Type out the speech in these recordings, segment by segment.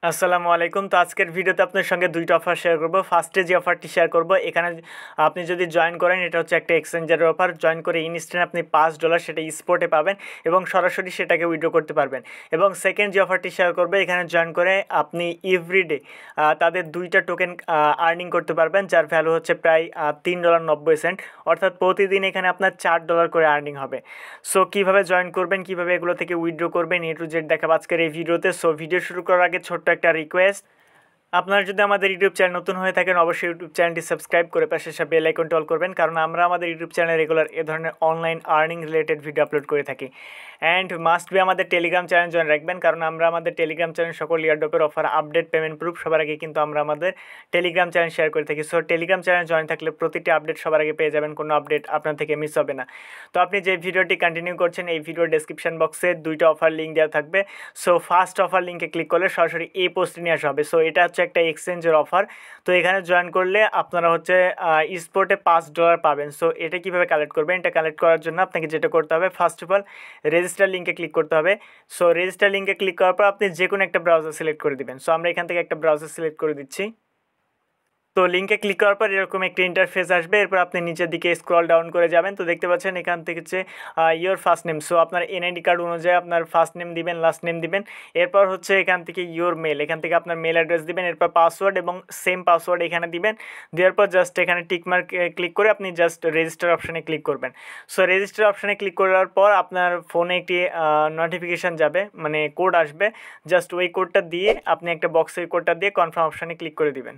আসসালামু আলাইকুম। তো আজকের ভিডিওতে আপনার সঙ্গে দুইটা অফার শেয়ার করব। ফার্স্টে যে অফারটি শেয়ার করব, এখানে আপনি যদি জয়েন করেন, এটা হচ্ছে একটা এক্সচেঞ্জের অফার। জয়েন করে ইনস্ট্যান্ট আপনি $5 সেটা স্পটে পাবেন এবং সরাসরি সেটাকে উইথড্র করতে পারবেন। এবং সেকেন্ড যে অফারটি শেয়ার করবে, এখানে জয়েন করে আপনি এভরিডে তাদের দুইটা টোকেন আর্নিং করতে পারবেন, যার ভ্যালু হচ্ছে প্রায় $3.90, অর্থাৎ প্রতিদিন এখানে আপনার $4 করে আর্নিং হবে। সো কীভাবে জয়েন করবেন, কীভাবে এগুলো থেকে উইথড্র করবেন, A to Z দেখাবো আজকের এই ভিডিওতে। সো ভিডিও শুরু করার আগে ছোট্ট একটা রিকোয়েস্ট, আপনারা যদি আমাদের ইউটিউব চ্যানেল নতুন হয়ে থাকেন, অবশ্যই ইউটিউব চ্যানেলটি সাবস্ক্রাইব করে পাশে সব বেল আইকনটি অল করবেন, কারণ আমরা আমাদের ইউটিউব চ্যানেলে রেগুলার এ ধরনের online earning related video upload করে থাকি। অ্যান্ড মাস্ট বি আমাদের টেলিগ্রাম চ্যানেল জয়েন রাখবেন, কারণ আমরা আমাদের টেলিগ্রাম চ্যানেল সকল এয়ারড্রপের অফার, আপডেট, পেমেন্ট প্রুফ সবার আগে কিন্তু আমরা আমাদের টেলিগ্রাম চ্যানেল শেয়ার করে থাকি। সো টেলিগ্রাম চ্যানেল জয়েন থাকলে প্রতিটি আপডেট সবার আগে পেয়ে যাবেন, কোনো আপডেট আপনার থেকে মিস হবে না। তো আপনি যে ভিডিওটি কন্টিনিউ করছেন, এই ভিডিওর ডেসক্রিপশন বক্সে দুইটা অফার লিঙ্ক দেওয়া থাকবে। সো ফার্স্ট অফার লিঙ্কে ক্লিক করলে সরাসরি এই পোস্টে নিয়ে আসা হবে। সো এটা হচ্ছে একটা এক্সচেঞ্জের অফার। তো এখানে জয়েন করলে আপনারা হচ্ছে স্পোর্টে $5 পাবেন। সো এটা কীভাবে কালেক্ট করবেন, এটা কালেক্ট করার জন্য আপনাকে যেটা করতে হবে, ফার্স্ট অফ অল রেজিস্টার লিঙ্কে ক্লিক করতে হবে। সো রেজিস্টার লিঙ্কে ক্লিক করার পর আপনি যে কোনো একটা ব্রাউজার সিলেক্ট করে দিবেন। সো আমরা এখান থেকে একটা ব্রাউজার সিলেক্ট করে দিচ্ছি। তো লিঙ্কে ক্লিক করার পর এরকম একটা ইন্টারফেস আসবে। এরপর আপনি নিচের দিকে স্ক্রল ডাউন করে যাবেন। তো দেখতে পাচ্ছেন এখান থেকে হচ্ছে ইয়োর ফার্স্ট নেম। সো আপনার এনআইডি কার্ড অনুযায়ী আপনার ফার্স্ট নেম দিবেন, লাস্ট নেম দিবেন। এরপর হচ্ছে এখান থেকে ইয়োর মেল, এখান থেকে আপনার মেল অ্যাড্রেস দিবেন। এরপর পাসওয়ার্ড এবং সেম পাসওয়ার্ড এখানে দিবেন। দেওয়ার পর জাস্ট এখানে টিকমার্ক ক্লিক করে আপনি জাস্ট রেজিস্টার অপশানে ক্লিক করবেন। সো রেজিস্টার অপশানে ক্লিক করার পর আপনার ফোনে একটি নোটিফিকেশান যাবে, মানে কোড আসবে। জাস্ট ওই কোডটা দিয়ে আপনি একটা বক্সে ওই কোডটা দিয়ে কনফার্ম অপশানে ক্লিক করে দিবেন।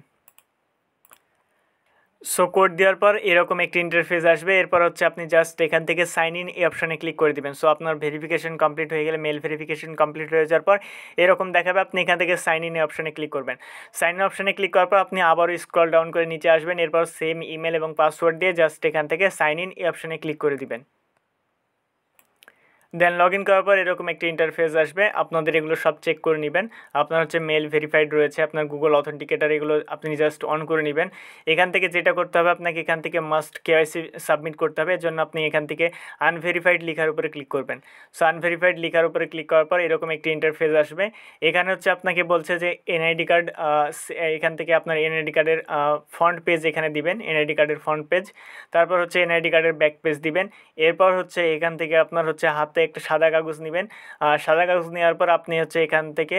সো কোড দেওয়ার পর এরকম একটি ইন্টারফেস আসবে। এরপর হচ্ছে আপনি জাস্ট এখান থেকে সাইন ইন এই অপশানে ক্লিক করে দিবেন। সো আপনার ভেরিফিকেশন কমপ্লিট হয়ে গেলে, মেল ভেরিফিকেশন কমপ্লিট হয়ে যাওয়ার পর এরকম দেখাবে। আপনি এখান থেকে সাইন ইন এই অপশানে ক্লিক করবেন। সাইন ইন অপশানে ক্লিক করার পর আপনি আবারও স্ক্রল ডাউন করে নিচে আসবেন। এরপর সেম ইমেল এবং পাসওয়ার্ড দিয়ে জাস্ট এখান থেকে সাইন ইন এই অপশানে ক্লিক করে দিবেন। দেন লগ ইন করার পর এরকম একটা ইন্টারফেস আসবে। আপনাদের এগুলো সব চেক করে নেবেন। আপনার হচ্ছে মেল ভেরিফাইড রয়েছে, আপনার গুগল অথেন্টিকেটার, এগুলো আপনি জাস্ট অন করে নেবেন। এখান থেকে যেটা করতে হবে, আপনাকে এখান থেকে মাস্ট কেওয়াইসি সাবমিট করতে হবে। এর জন্য আপনি এখান থেকে আনভেরিফাইড লেখার উপরে ক্লিক করবেন। সো আনভেরিফাইড লেখার উপরে ক্লিক করার পর এরকম একটি ইন্টারফেস আসবে। এখানে হচ্ছে আপনাকে বলছে যে এনআইডি কার্ড, এখান থেকে আপনার এনআইডি কার্ডের ফ্রন্ট পেজ এখানে দিবেন, এনআইডি কার্ডের ফ্রন্ট পেজ। তারপর হচ্ছে এনআইডি কার্ডের ব্যাক পেজ দিবেন। এরপর হচ্ছে এখান থেকে আপনার হচ্ছে হাতে একটা সাদা কাগজ নেবেন। সাদা কাগজ নেওয়ার পর আপনি হচ্ছে এখান থেকে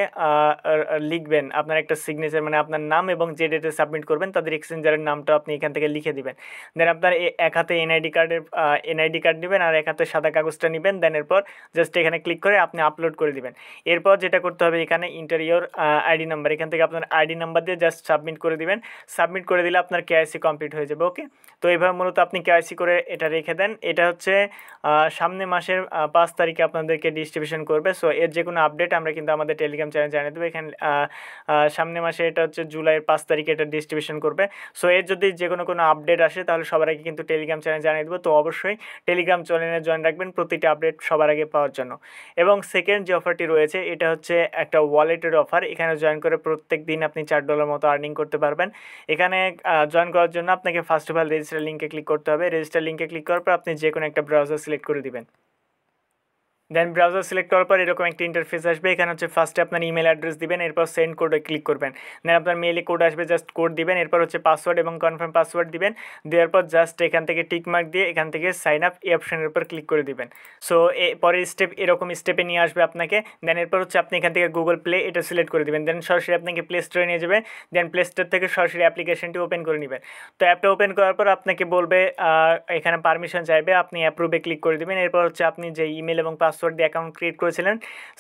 লিখবেন আপনার একটা সিগনেচার, মানে আপনার নাম এবং যে ডেটে সাবমিট করবেন তাদের এক্সচেঞ্জারের নামটা আপনি এখান থেকে লিখে দিবেন। দেন আপনার এক হাতে এনআইডি কার্ড নেবেন আর এক হাতে সাদা কাগজটা নেবেন। দেন এরপর জাস্ট এখানে ক্লিক করে আপনি আপলোড করে দিবেন। এরপর যেটা করতে হবে, এখানে ইন্টার ইওর আইডি নাম্বার, এখান থেকে আপনার আইডি নাম্বার দিয়ে জাস্ট সাবমিট করে দিবেন। সাবমিট করে দিলে আপনার কেওয়াইসি কমপ্লিট হয়ে যাবে। ওকে, তো এইভাবে মূলত আপনি কেওয়াইসি করে এটা রেখে দেন। এটা হচ্ছে সামনে মাসের 5 তারিখে আপনাদেরকে ডিস্ট্রিবিউশন করবে। সো এর যে কোনো আপডেট আমরা কিন্তু আমাদের টেলিগ্রাম চ্যানেল জানিয়ে দেবো। এখানে সামনে মাসে এটা হচ্ছে জুলাইয়ের 5 তারিখে এটা ডিস্ট্রিবিউশন করবে। সো এর যদি যে কোনো আপডেট আসে তাহলে সবার আগে কিন্তু টেলিগ্রাম চ্যানেল জানিয়ে দেবো। তো অবশ্যই টেলিগ্রাম চ্যানেলে জয়েন রাখবেন প্রতিটি আপডেট সবার আগে পাওয়ার জন্য। এবং সেকেন্ড যে অফারটি রয়েছে, এটা হচ্ছে একটা ওয়ালেটের অফার। এখানে জয়েন করে প্রত্যেক দিন আপনি $4 মতো আর্নিং করতে পারবেন। এখানে জয়েন করার জন্য আপনাকে ফার্স্ট অফ অল রেজিস্টার লিঙ্কে ক্লিক করতে হবে। রেজিস্টার লিঙ্কে ক্লিক করার পর আপনি যে কোনো একটা ব্রাউজার সিলেক্ট করে দিবেন। দেন ব্রাউজার সিলেক্ট করার পর এরকম একটা ইন্টারফেস আসবে। এখানে হচ্ছে ফার্স্টে আপনার ইমেল অ্যাড্রেস দিবেন, এরপর সেন্ড কোডে ক্লিক করবেন। দেন আপনার মেইলে কোড আসবে, জাস্ট কোড দিবেন। এরপর হচ্ছে পাসওয়ার্ড এবং কনফার্ম পাসওয়ার্ড দিবেন। দেওয়ার পর জাস্ট এখান থেকে টিকমার্ক দিয়ে এখান থেকে সাইন আপ এই অপশনের উপর ক্লিক করে দিবেন। সো পরের স্টেপ এরকম স্টেপে নিয়ে আসবে আপনাকে। দেন এরপর হচ্ছে আপনি এখান থেকে গুগল প্লে এটা সিলেক্ট করে দিবেন। দেন সরাসরি আপনাকে প্লে স্টোরে নিয়ে যাবে। দেন প্লে স্টোর থেকে সরাসরি অ্যাপ্লিকেশনটি ওপেন করে নেবেন। তো অ্যাপটা ওপেন করার পর আপনাকে বলবে, এখানে পারমিশন চাইবে, আপনি অ্যাপ্রুভে ক্লিক করে দেবেন। এরপর হচ্ছে আপনি যে ইমেল এবং পাসওয়ার্ড দিয়ে অ্যাকাউন্ট ক্রিয়েট করেছিলেন,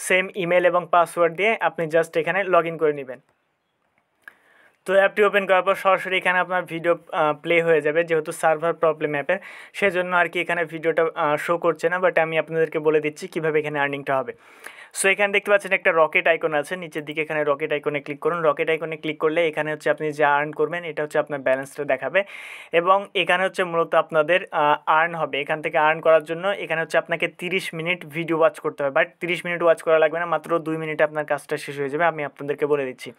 সেম ইমেল এবং পাসওয়ার্ড দিয়ে আপনি জাস্ট এখানে লগ ইন করে নেবেন। তো অ্যাপটি ওপেন করার পর সরাসরি এখানে আপনার ভিডিও প্লে হয়ে যাবে। যেহেতু সার্ভার প্রবলেম অ্যাপের, সেজন্য আর কি এখানে ভিডিওটা শো করছে না, বাট আমি আপনাদেরকে বলে দিচ্ছি কীভাবে এখানে আর্নিংটা হবে। সো এখানে দেখতে পাচ্ছেন একটা রকেট আইকন আছে নিচের দিকে, এখানে রকেট আইকনে ক্লিক করুন। রকেট আইকনে ক্লিক করলে এখানে হচ্ছে আপনি যা আর্ন করবেন এটা হচ্ছে আপনার ব্যালেন্সটা দেখাবে এবং এখানে হচ্ছে মূলত আপনাদের আর্ন হবে। এখান থেকে আর্ন করার জন্য এখানে হচ্ছে আপনাকে 30 মিনিট ভিডিও ওয়াচ করতে হবে, বাট 30 মিনিট ওয়াচ করা লাগবে না, মাত্র 2 মিনিটে আপনার কাজটা শেষ হয়ে যাবে। আমি আপনাদেরকে বলে দিচ্ছি।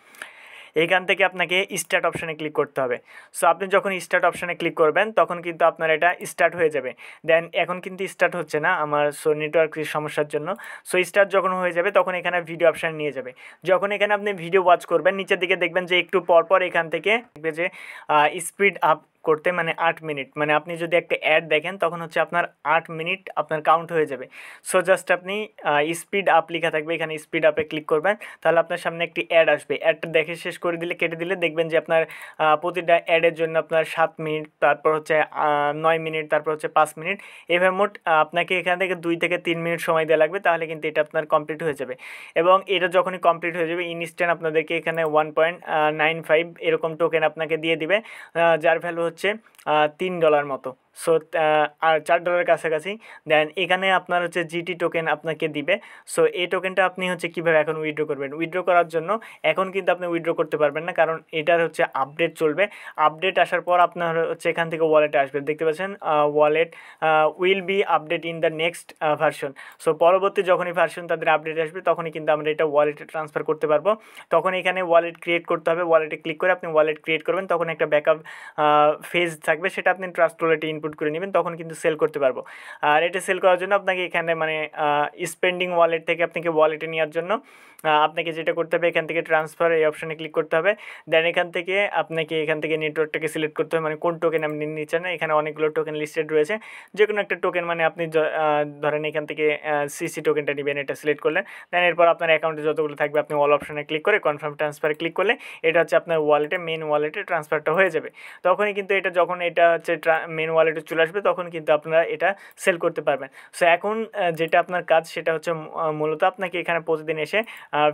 এইখান থেকে আপনাকে স্টার্ট অপশানে ক্লিক করতে হবে। সো আপনি যখন স্টার্ট অপশানে ক্লিক করবেন তখন কিন্তু আপনার এটা স্টার্ট হয়ে যাবে। দেন এখন কিন্তু স্টার্ট হচ্ছে না আমার, সো নেটওয়ার্ক সমস্যার জন্য। সো স্টার্ট যখন হয়ে যাবে তখন এখানে ভিডিও অপশান নিয়ে যাবে। যখন এখানে আপনি ভিডিও ওয়াচ করবেন নিচের দিকে দেখবেন যে একটু পরপর এখান থেকে দেখবে যে স্পিড আপ করতে, মানে 8 মিনিট, মানে আপনি যদি একটা অ্যাড দেখেন তখন হচ্ছে আপনার 8 মিনিট আপনার কাউন্ট হয়ে যাবে। সো জাস্ট আপনি স্পিড আপ লেখা থাকবে, এখানে স্পিড আপে ক্লিক করবেন, তাহলে আপনার সামনে একটি অ্যাড আসবে। অ্যাডটা দেখে শেষ করে দিলে, কেটে দিলে দেখবেন যে আপনার প্রতিটা অ্যাডের জন্য আপনার 7 মিনিট, তারপর হচ্ছে 9 মিনিট, তারপর হচ্ছে 5 মিনিট, এভাবে মোট আপনাকে এখান থেকে 2 থেকে 3 মিনিট সময় দেওয়া লাগবে, তাহলে কিন্তু এটা আপনার কমপ্লিট হয়ে যাবে। এবং এটা যখনই কমপ্লিট হয়ে যাবে ইনস্ট্যান্ট আপনাদেরকে এখানে 1.95 এরকম টোকেন আপনাকে দিয়ে দিবে, যার ভ্যালু হচ্ছে $3 মতো। সো আর $4 কাছাকাছি। দেন এখানে আপনার হচ্ছে জিটি টোকেন আপনাকে দিবে। সো এই টোকেনটা আপনি হচ্ছে কীভাবে এখন উইথড্র করবেন। উইথড্র করার জন্য এখন কিন্তু আপনি উইথড্র করতে পারবেন না, কারণ এটার হচ্ছে আপডেট চলবে। আপডেট আসার পর আপনার হচ্ছে এখান থেকে ওয়ালেটে আসবে, দেখতে পাচ্ছেন wallet will be update in the next version. So পরবর্তী যখনই ভার্সন তাদের আপডেট আসবে তখনই কিন্তু আমরা এটা ওয়ালেটে ট্রান্সফার করতে পারবো। তখন এখানে ওয়ালেট ক্রিয়েট করতে হবে, ওয়ালেটে ক্লিক করে আপনি ওয়ালেট ক্রিয়েট করবেন, তখন একটা ব্যাকআপ ফেজ থাকবে, সেটা আপনি ট্রাস্ট ওয়ালেটে ইনপুট করে নেবেন, তখন কিন্তু সেল করতে পারবো। আর এটা সেল করার জন্য আপনাকে এখানে মানে স্পেন্ডিং ওয়ালেট থেকে আপনাকে ওয়ালেটে নেওয়ার জন্য আপনাকে যেটা করতে হবে এখান থেকে ট্রান্সফার এই অপশানে ক্লিক করতে হবে। দেন এখান থেকে আপনাকে এখান থেকে নেটওয়ার্কটাকে সিলেক্ট করতে হবে, মানে কোন টোকেন আপনি নিচ্ছেন। এখানে অনেকগুলো টোকেন লিস্টেড রয়েছে, যে কোনো একটা টোকেন, মানে আপনি ধরেন এখান থেকে সিসি টোকেনটা নেবেন, এটা সিলেক্ট করলেন। দেন এরপর আপনার অ্যাকাউন্টে যতগুলো থাকবে আপনি অল অপশানে ক্লিক করে কনফার্ম ট্রান্সফারে ক্লিক করলে এটা হচ্ছে আপনার ওয়ালেটে, মেন ওয়ালেটে ট্রান্সফারটা হয়ে যাবে। তখনই কিন্তু এটা যখন এটা হচ্ছে মেন ওয়ালেটে চলে আসবে তখন কিন্তু আপনারা এটা সেল করতে পারবেন। সো এখন যেটা আপনার কাজ সেটা হচ্ছে মূলত আপনাকে এখানে প্রতিদিন এসে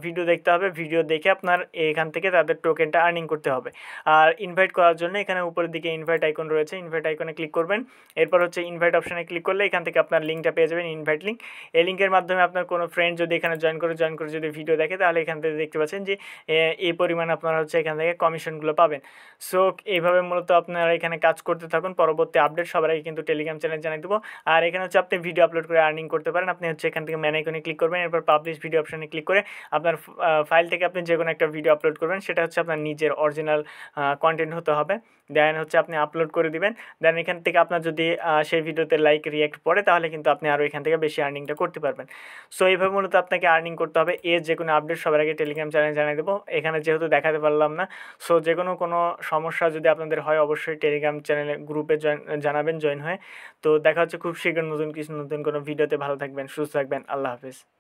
ভিডিও দেখতে হবে, ভিডিও দেখে আপনার এখান থেকে তাদের টোকেনটা আর্নিং করতে হবে। আর ইনভাইট করার জন্য এখানে উপরের দিকে ইনভাইট আইকন রয়েছে, ইনভাইট আইকনে ক্লিক করবেন। এরপর হচ্ছে ইনভাইট অপশানে ক্লিক করলে এখান থেকে আপনার লিঙ্কটা পেয়ে যাবেন, ইনভাইট লিঙ্ক। এই লিঙ্কের মাধ্যমে আপনার কোনো ফ্রেন্ড যদি এখানে জয়েন করে যদি ভিডিও দেখে, তাহলে এখান থেকে দেখতে পাচ্ছেন যে এই পরিমাণ আপনারা হচ্ছে এখান থেকে কমিশনগুলো পাবেন। সো এইভাবে মূলত আপনারা এখানে কাজ করতে থাকুন। পরবর্তী আপডেট সবার আগে কিন্তু টেলিগ্রাম চ্যানেল জানিয়ে দেবো। আর এখানে হচ্ছে আপনি ভিডিও আপলোড করে আর্নিং করতে পারেন। আপনি হচ্ছে এখান থেকে ম্যান আইকনে ক্লিক করবেন, এরপর পাবলিশ ভিডিও অপশানে ক্লিক করে আপনার ফাইল থেকে আপনি যে কোনো একটা ভিডিও আপলোড করবেন, সেটা হচ্ছে আপনার নিজের অরিজিনাল কন্টেন্ট হতে হবে। দেন হচ্ছে আপনি আপলোড করে দিবেন। দেন এখান থেকে আপনার যদি সেই ভিডিওতে লাইক রিয়াক্ট পড়ে, তাহলে কিন্তু আপনি আরও এখান থেকে বেশি আর্নিংটা করতে পারবেন। সো এইভাবে মূলত আপনাকে আর্নিং করতে হবে। এর যে কোনো আপডেট সবার আগে টেলিগ্রাম চ্যানেলে জানিয়ে দেবো। এখানে যেহেতু দেখাতে পারলাম না, সো যে কোনো সমস্যা যদি আপনাদের হয় অবশ্যই টেলিগ্রাম চ্যানেলে গ্রুপে জানাবেন জয়েন হয়ে। তো দেখা হচ্ছে খুব শীঘ্র নতুন কোনো ভিডিওতে। ভালো থাকবেন, সুস্থ থাকবেন, আল্লাহ হাফেজ।